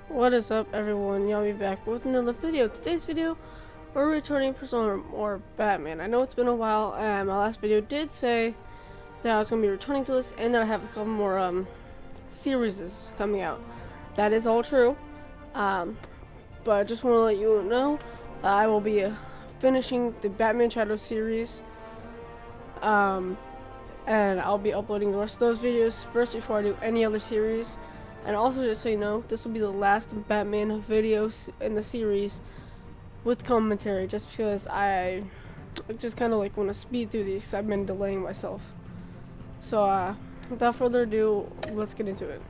What is up, everyone? Yami back with another video. Today's video, we're returning for some more Batman. I know it's been a while, and my last video did say that I was going to be returning to this, and that I have a couple more series coming out. That is all true, but I just want to let you know that I will be finishing the Batman Shadow series, and I'll be uploading the rest of those videos first before I do any other series. And also, just so you know, this will be the last Batman videos in the series with commentary, just because I just kind of like want to speed through these because I've been delaying myself. So, without further ado, let's get into it.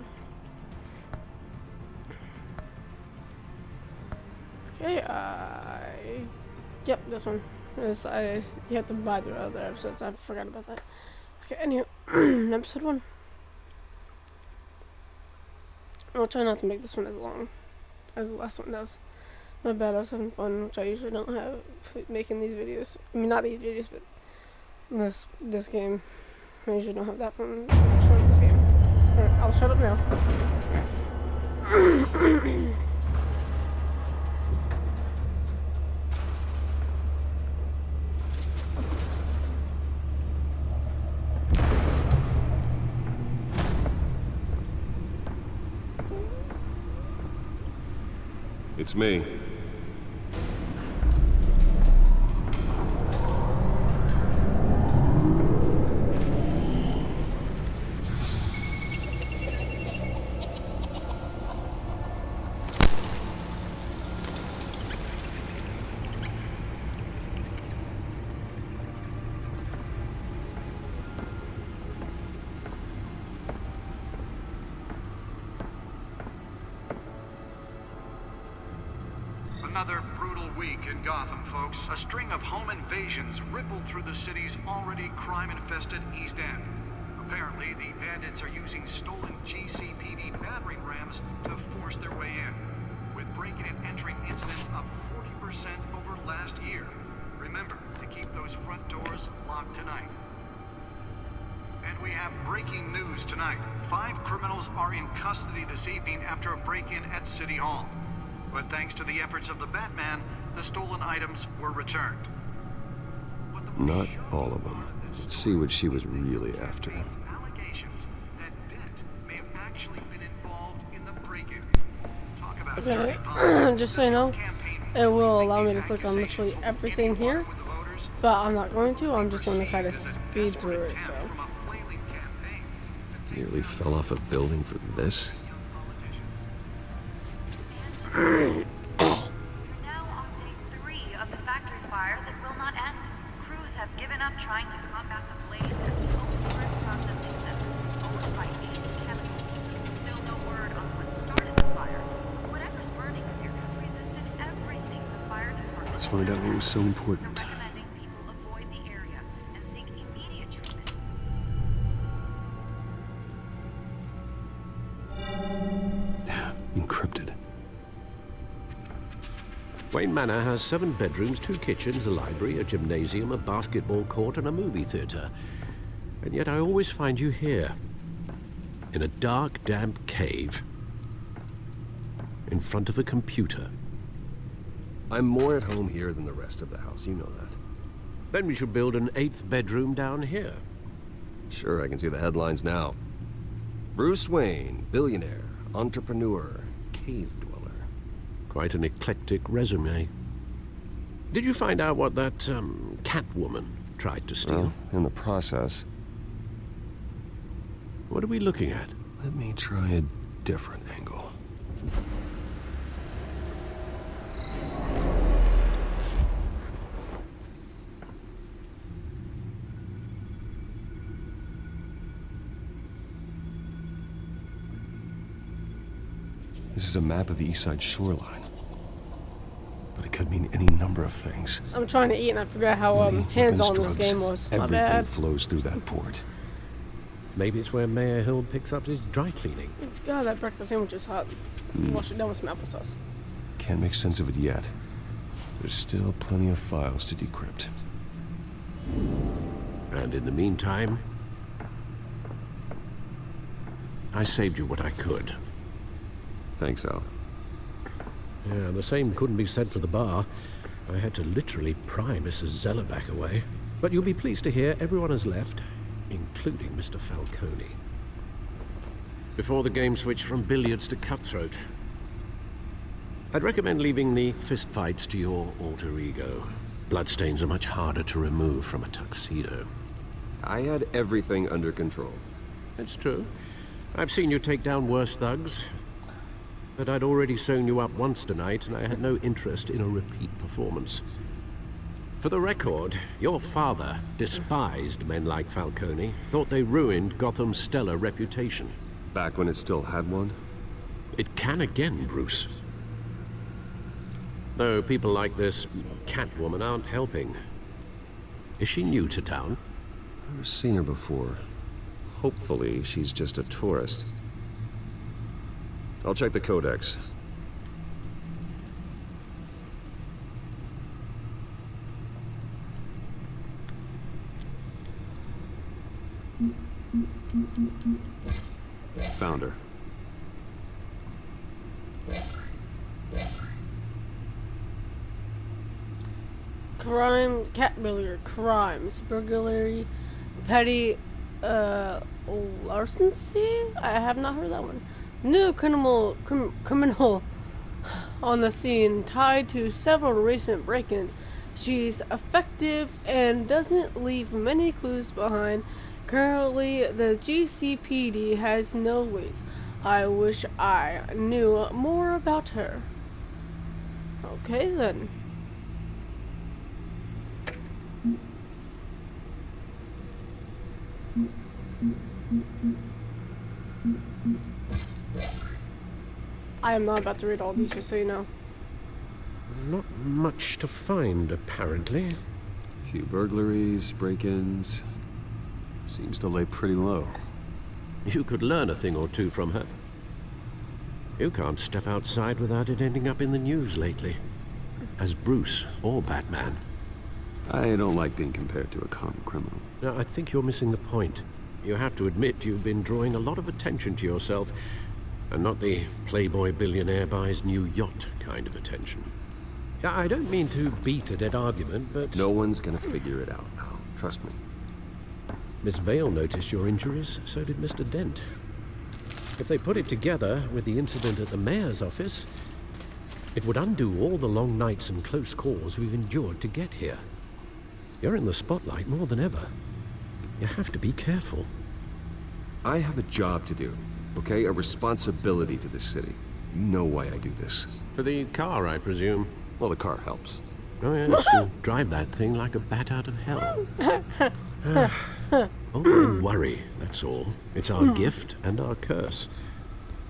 Okay, yep, this one. You have to buy the other episodes. I forgot about that. Okay, anyway, episode 1. I'll try not to make this one as long as the last one does. My bad, I was having fun, which I usually don't have making these videos. I mean, not these videos, but this game. I usually don't have that fun for this game. Alright, I'll shut up now. It's me. Another brutal week in Gotham, folks. A string of home invasions rippled through the city's already crime-infested East End. Apparently, the bandits are using stolen GCPD battering rams to force their way in, with breaking and entering incidents up 40% over last year. Remember to keep those front doors locked tonight. And we have breaking news tonight. 5 criminals are in custody this evening after a break-in at City Hall. But thanks to the efforts of the Batman, the stolen items were returned. Not all of them. Let's see what she was really after. Allegations that Dent may have actually been involved in the break-in. Talk about Okay, just so you know, it will allow me to click on literally everything here, but I'm not going to. I'm just going to kind of speed through it, so. Nearly fell off a building for this. We're now on day 3 of the factory fire that will not end. Crews have given up trying to combat the blaze at the Otisburg Processing Center, owned by Ace Chemical. Still no word on what started the fire, but whatever's burning here has resisted everything the fire department. Let's find out what was so important. Recommending people avoid the area and seek immediate treatment. Encrypted. Wayne Manor has 7 bedrooms, 2 kitchens, a library, a gymnasium, a basketball court, and a movie theater. And yet I always find you here, in a dark, damp cave, in front of a computer. I'm more at home here than the rest of the house, you know that. Then we should build an 8th bedroom down here. Sure, I can see the headlines now. Bruce Wayne, billionaire, entrepreneur, cave dweller. Quite an eclectic resume. Did you find out what that, Catwoman tried to steal? Well, in the process. What are we looking at? Let me try a different angle. This is a map of the East Side shoreline. But it could mean any number of things. I'm trying to eat and I forgot how hands-on this game was. My Everything bad. flows through that port. Maybe it's where Mayor Hill picks up his dry cleaning. God, that breakfast sandwich is hot. Wash it down with some applesauce. Can't make sense of it yet. There's still plenty of files to decrypt. And in the meantime, I saved you what I could. Thanks, Al. Yeah, the same couldn't be said for the bar. I had to literally pry Mrs. Zellerback away. But you'll be pleased to hear everyone has left, including Mr. Falcone. Before the game switched from billiards to cutthroat. I'd recommend leaving the fistfights to your alter ego. Bloodstains are much harder to remove from a tuxedo. I had everything under control. That's true. I've seen you take down worse thugs. But I'd already sewn you up once tonight, and I had no interest in a repeat performance. For the record, your father despised men like Falcone, thought they ruined Gotham's stellar reputation. Back when it still had one? It can again, Bruce. Though people like this Catwoman aren't helping. Is she new to town? I've never seen her before. Hopefully, she's just a tourist. I'll check the codex. Found her. Cat burglary, crimes, burglary, petty, larceny? I have not heard that one. New criminal on the scene, tied to several recent break-ins. She's effective and doesn't leave many clues behind. Currently, the GCPD has no leads. I wish I knew more about her. Okay then. I am not about to read all these, just so you know. Not much to find, apparently. Few burglaries, break-ins. Seems to lay pretty low. You could learn a thing or two from her. You can't step outside without it ending up in the news lately. As Bruce or Batman. I don't like being compared to a common criminal. Now, I think you're missing the point. You have to admit you've been drawing a lot of attention to yourself, and not the playboy billionaire buys new yacht kind of attention. Yeah, I don't mean to beat a dead argument, but... No one's gonna figure it out now. Trust me. Miss Vale noticed your injuries, so did Mr. Dent. If they put it together with the incident at the mayor's office, it would undo all the long nights and close calls we've endured to get here. You're in the spotlight more than ever. You have to be careful. I have a job to do, okay? A responsibility to this city. You know why I do this. For the car, I presume. Well, the car helps. Oh yes, you drive that thing like a bat out of hell. Oh, don't worry, that's all. It's our gift and our curse.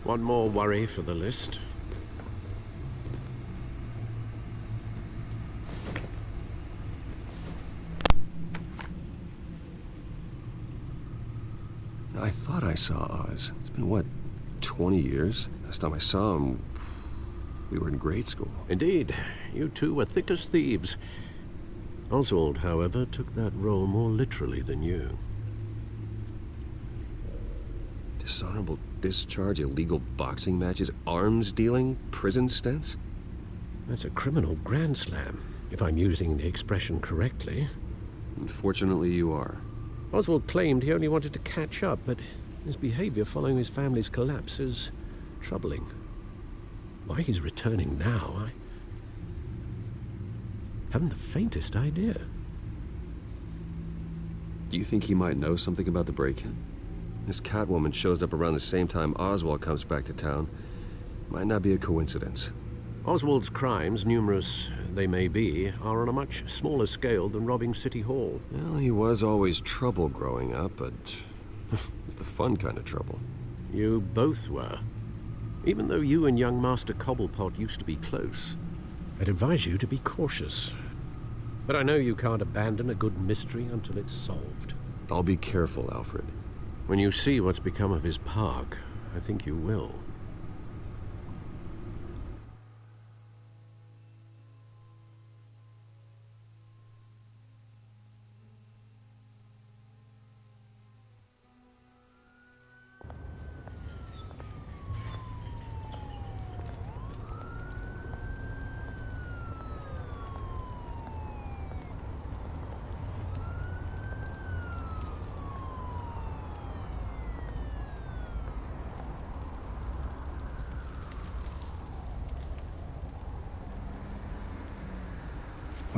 One more worry for the list. I thought I saw Oz. It's been, what, 20 years? Last time I saw him, we were in grade school. Indeed, you two were thick as thieves. Oswald, however, took that role more literally than you. Dishonorable discharge, illegal boxing matches, arms dealing, prison stints? That's a criminal grand slam, if I'm using the expression correctly. Unfortunately, you are. Oswald claimed he only wanted to catch up, but his behavior following his family's collapse is troubling. Why he's returning now, I haven't the faintest idea. Do you think he might know something about the break-in? This Catwoman shows up around the same time Oswald comes back to town. Might not be a coincidence. Oswald's crimes, numerous they may be, are on a much smaller scale than robbing City Hall. Well, he was always trouble growing up, but it's the fun kind of trouble. You both were. Even though you and young Master Cobblepot used to be close. I'd advise you to be cautious. But I know you can't abandon a good mystery until it's solved. I'll be careful, Alfred. When you see what's become of his park, I think you will.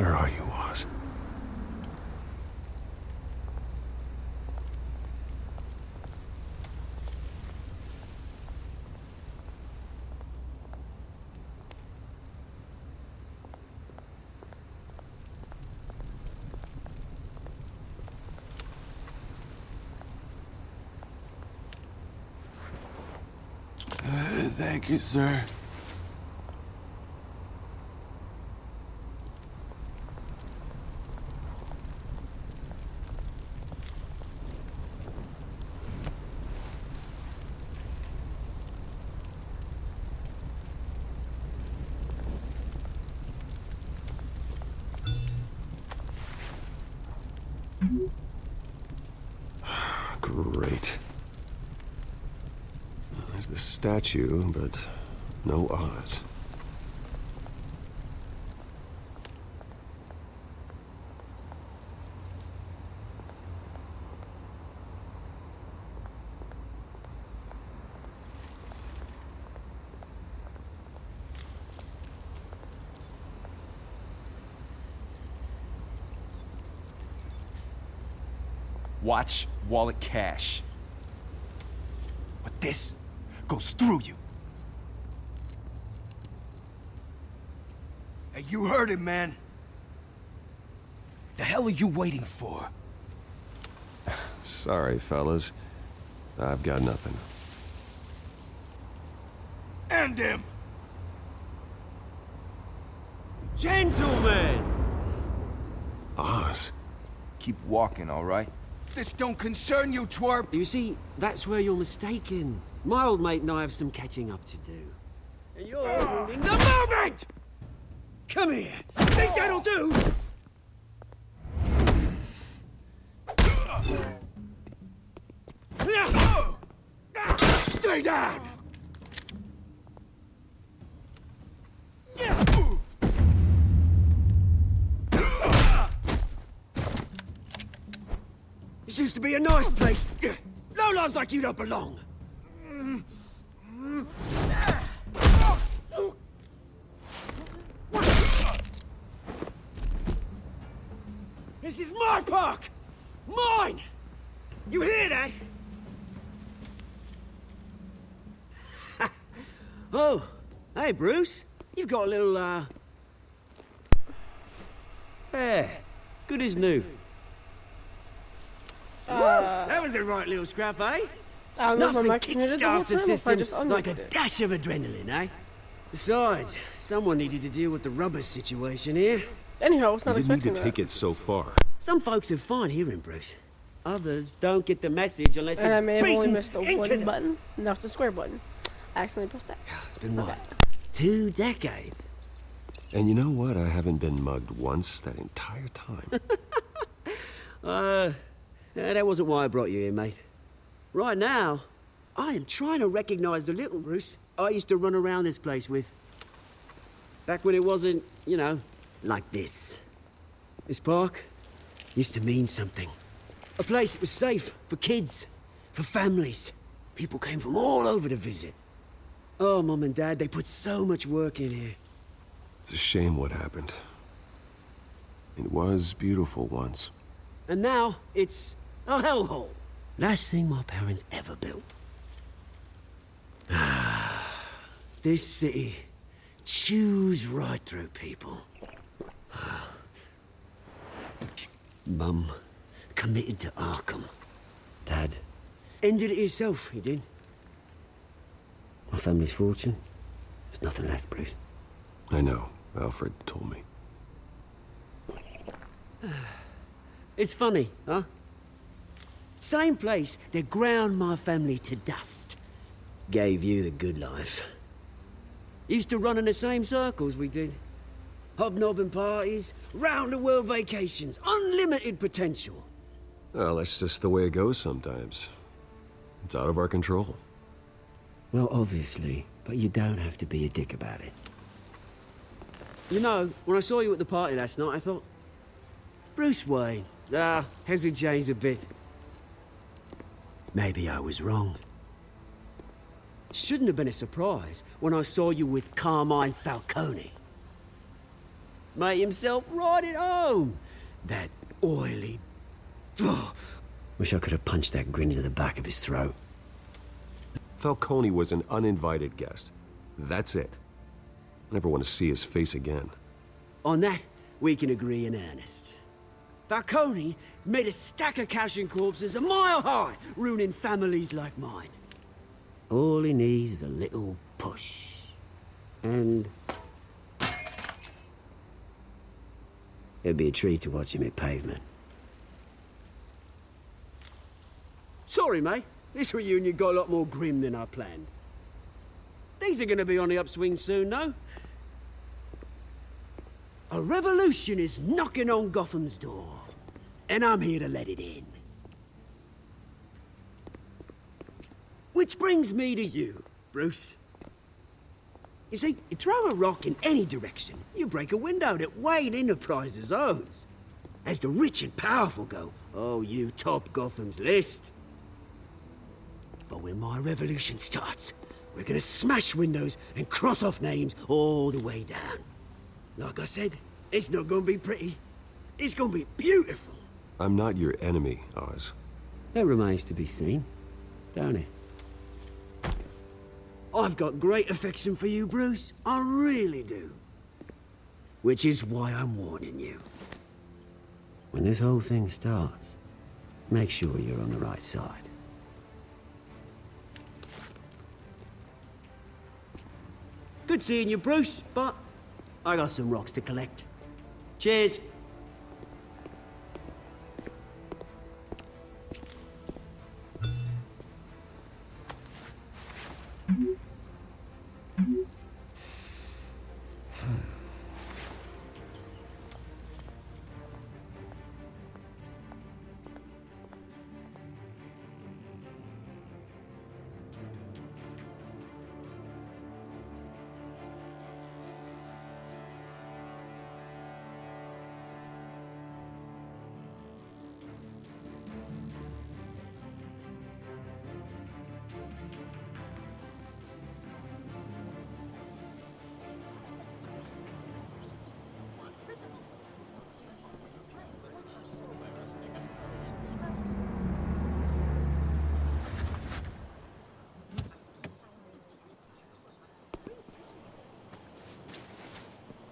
Where are you, Oz? Thank you, sir. Great. There's the statue, but no Oz. Watch wallet cash. But this goes through you. Hey, you heard him, man. The hell are you waiting for? Sorry, fellas. I've got nothing. End him! Gentlemen! Oz? Keep walking, all right? This don't concern you, twerp! You see, that's where you're mistaken. My old mate and I have some catching up to do. And you're ruining the moment! Come here! Think that'll do? Stay down! This used to be a nice place. Lowlifes like you don't belong. This is my park! Mine! You hear that? Oh, hey, Bruce. You've got a little, Yeah, good as new. That was a right little scrap, eh? I don't know if Nothing I'm actually muted the whole kickstarts time, the or if I system just like a unmuted it. dash of adrenaline, eh? Besides, someone needed to deal with the rubber situation here. Anyhow, I was not You didn't need expecting to that. take it so far. Some folks have fine hearing, Bruce. Others don't get the message unless And I it's may have only beaten missed the into one them. button. No, it's the square button. I accidentally pressed that. It's been what? 2 decades? And you know what? I haven't been mugged once that entire time. That wasn't why I brought you here, mate. Right now, I am trying to recognize the little Bruce I used to run around this place with. Back when it wasn't, you know, like this. This park used to mean something. A place that was safe for kids, for families. People came from all over to visit. Oh, Mum and Dad, they put so much work in here. It's a shame what happened. It was beautiful once. And now, it's a hellhole. Last thing my parents ever built. This city chews right through people. Mum committed to Arkham. Dad ended it himself, he did. My family's fortune, there's nothing left, Bruce. I know. Alfred told me. It's funny, huh? Same place that ground my family to dust. Gave you the good life. Used to run in the same circles we did. Hobnobbing parties, round-the-world vacations, unlimited potential. Well, that's just the way it goes sometimes. It's out of our control. Well, obviously, but you don't have to be a dick about it. You know, when I saw you at the party last night, I thought, Bruce Wayne. Has he changed a bit? Maybe I was wrong. Shouldn't have been a surprise when I saw you with Carmine Falcone. Made himself right at home. That oily... Oh, wish I could have punched that grin into the back of his throat. Falcone was an uninvited guest. That's it. I never want to see his face again. On that, we can agree in earnest. Falcone made a stack of cash and corpses a mile high, ruining families like mine. All he needs is a little push. And... it'd be a treat to watch him hit pavement. Sorry, mate. This reunion got a lot more grim than I planned. Things are gonna be on the upswing soon, though. A revolution is knocking on Gotham's door, and I'm here to let it in. Which brings me to you, Bruce. You see, you throw a rock in any direction, you break a window that Wayne Enterprises owns. As the rich and powerful go, oh, you top Gotham's list. But when my revolution starts, we're gonna smash windows and cross off names all the way down. Like I said, it's not gonna be pretty. It's gonna be beautiful. I'm not your enemy, Oz. That remains to be seen, don't it? I've got great affection for you, Bruce. I really do. Which is why I'm warning you. When this whole thing starts, make sure you're on the right side. Good seeing you, Bruce, but I got some rocks to collect. Cheers.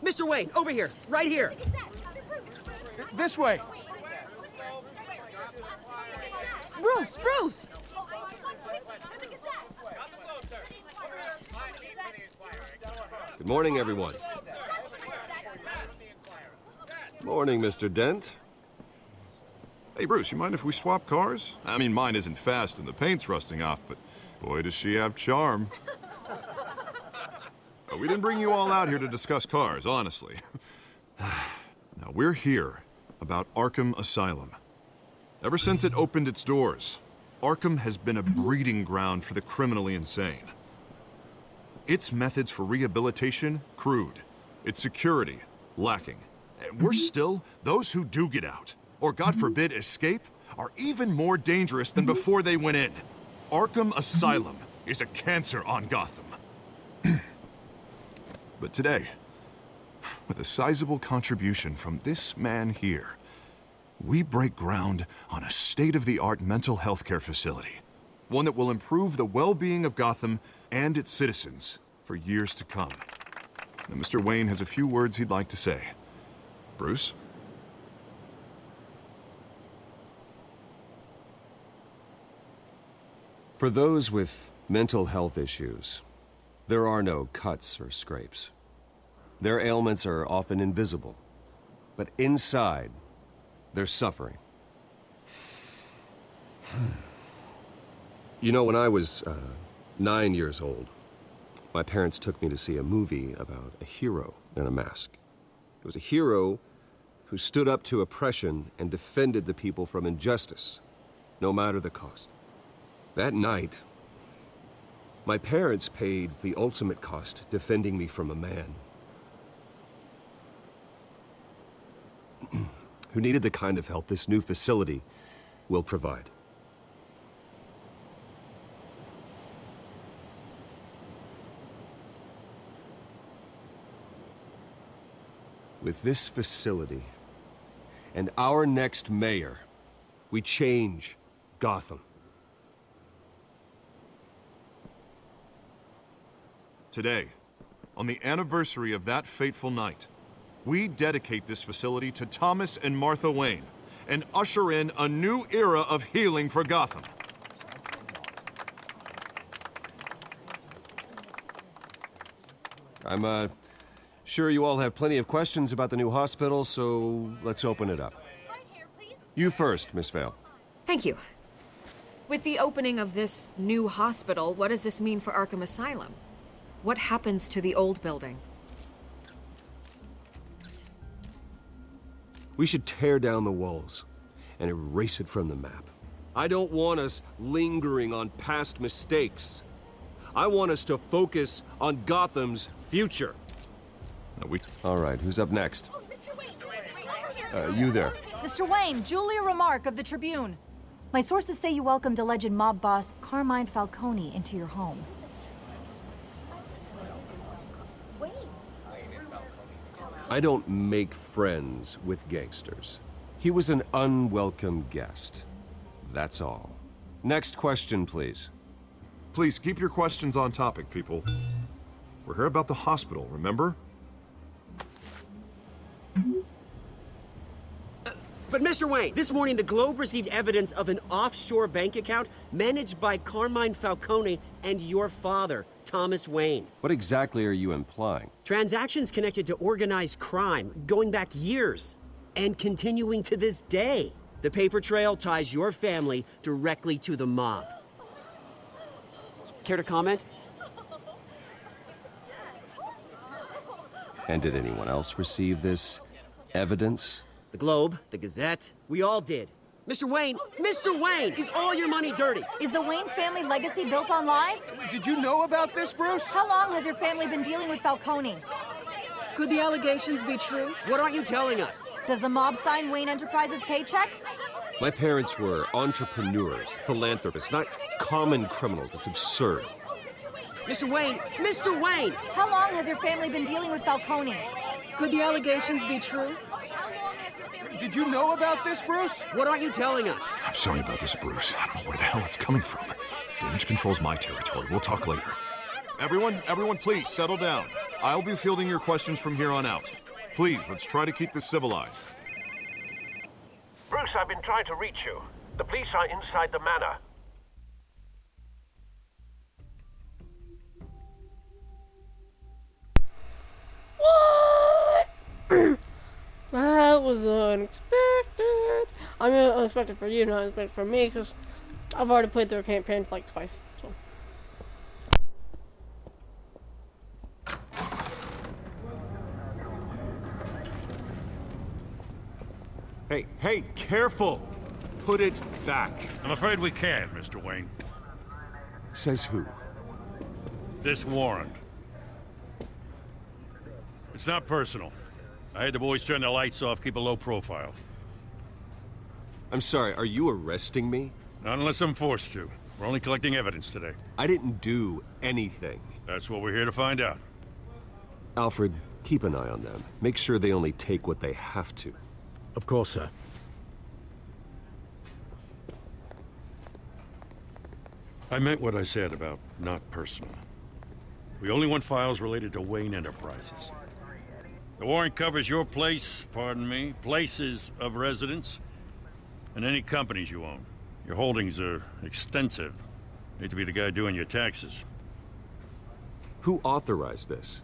Mr. Wayne, over here, right here. This way. Bruce! Good morning, everyone. Morning, Mr. Dent. Hey, Bruce, you mind if we swap cars? I mean, mine isn't fast and the paint's rusting off, but boy, does she have charm. We didn't bring you all out here to discuss cars, honestly. Now, we're here about Arkham Asylum. Ever since it opened its doors, Arkham has been a breeding ground for the criminally insane. Its methods for rehabilitation, crude. Its security, lacking. And worse still, those who do get out, or God forbid, escape, are even more dangerous than before they went in. Arkham Asylum is a cancer on Gotham. But today, with a sizable contribution from this man here, we break ground on a state-of-the-art mental health care facility. One that will improve the well-being of Gotham and its citizens for years to come. Now, Mr. Wayne has a few words he'd like to say. Bruce? For those with mental health issues, there are no cuts or scrapes. Their ailments are often invisible, but inside, they're suffering. You know, when I was 9 years old, my parents took me to see a movie about a hero in a mask. It was a hero who stood up to oppression and defended the people from injustice, no matter the cost. That night, my parents paid the ultimate cost defending me from a man who needed the kind of help this new facility will provide. With this facility and our next mayor, we change Gotham. Today, on the anniversary of that fateful night, we dedicate this facility to Thomas and Martha Wayne and usher in a new era of healing for Gotham. I'm, sure you all have plenty of questions about the new hospital, so let's open it up. You first, Miss Vale. Thank you. With the opening of this new hospital, what does this mean for Arkham Asylum? What happens to the old building? We should tear down the walls and erase it from the map. I don't want us lingering on past mistakes. I want us to focus on Gotham's future. All right, who's up next? You there. Mr. Wayne, Julia Remark of the Tribune. My sources say you welcomed alleged mob boss Carmine Falcone into your home. I don't make friends with gangsters. He was an unwelcome guest. That's all. Next question, please. Please keep your questions on topic, people. We're here about the hospital, remember? But Mr. Wayne, this morning the Globe received evidence of an offshore bank account managed by Carmine Falcone and your father, Thomas Wayne. What exactly are you implying? Transactions connected to organized crime going back years and continuing to this day. The paper trail ties your family directly to the mob. Care to comment? And did anyone else receive this evidence? The Globe, the Gazette, we all did. Mr. Wayne, is all your money dirty? Is the Wayne family legacy built on lies? Did you know about this, Bruce? How long has your family been dealing with Falcone? Could the allegations be true? What aren't you telling us? Does the mob sign Wayne Enterprises paychecks? My parents were entrepreneurs, philanthropists, not common criminals. That's absurd. Mr. Wayne! How long has your family been dealing with Falcone? Could the allegations be true? Did you know about this, Bruce? What aren't you telling us? I'm sorry about this, Bruce. I don't know where the hell it's coming from. Damage control's my territory. We'll talk later. Everyone, please, settle down. I'll be fielding your questions from here on out. Please, let's try to keep this civilized. Bruce, I've been trying to reach you. The police are inside the manor. What? That was unexpected. I mean, unexpected for you, not unexpected for me, because I've already played their campaign like twice, so. Hey, careful! Put it back. I'm afraid we can't, Mr. Wayne. Says who? This warrant. It's not personal. I had the boys turn the lights off, keep a low profile. I'm sorry, are you arresting me? Not unless I'm forced to. We're only collecting evidence today. I didn't do anything. That's what we're here to find out. Alfred, keep an eye on them. Make sure they only take what they have to. Of course, sir. I meant what I said about not personal. We only want files related to Wayne Enterprises. The warrant covers your place, places of residence, and any companies you own. Your holdings are extensive. Hate to be the guy doing your taxes. Who authorized this?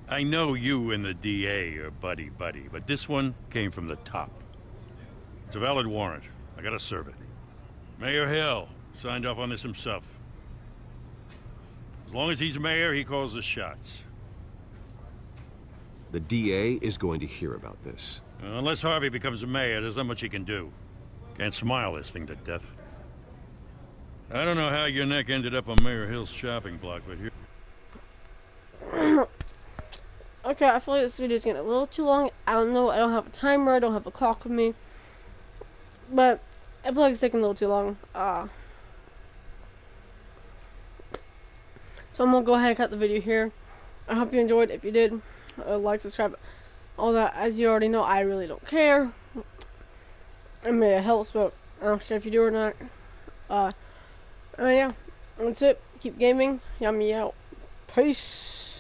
I know you and the DA are buddy-buddy, but this one came from the top. It's a valid warrant. I gotta serve it. Mayor Hill signed off on this himself. As long as he's mayor, he calls the shots. The DA is going to hear about this. Unless Harvey becomes a mayor, there's not much he can do. Can't smile this thing to death. I don't know how your neck ended up on Mayor Hill's shopping block, but here... Okay, I feel like this video is getting a little too long. I don't know. I don't have a timer. I don't have a clock with me. But I feel like it's taking a little too long. So I'm going to go ahead and cut the video here. I hope you enjoyed. If you did, like, subscribe. all that, as you already know, I really don't care. I mean, it helps, but I don't care if you do or not. Yeah, that's it. Keep gaming. Yummy out. Peace.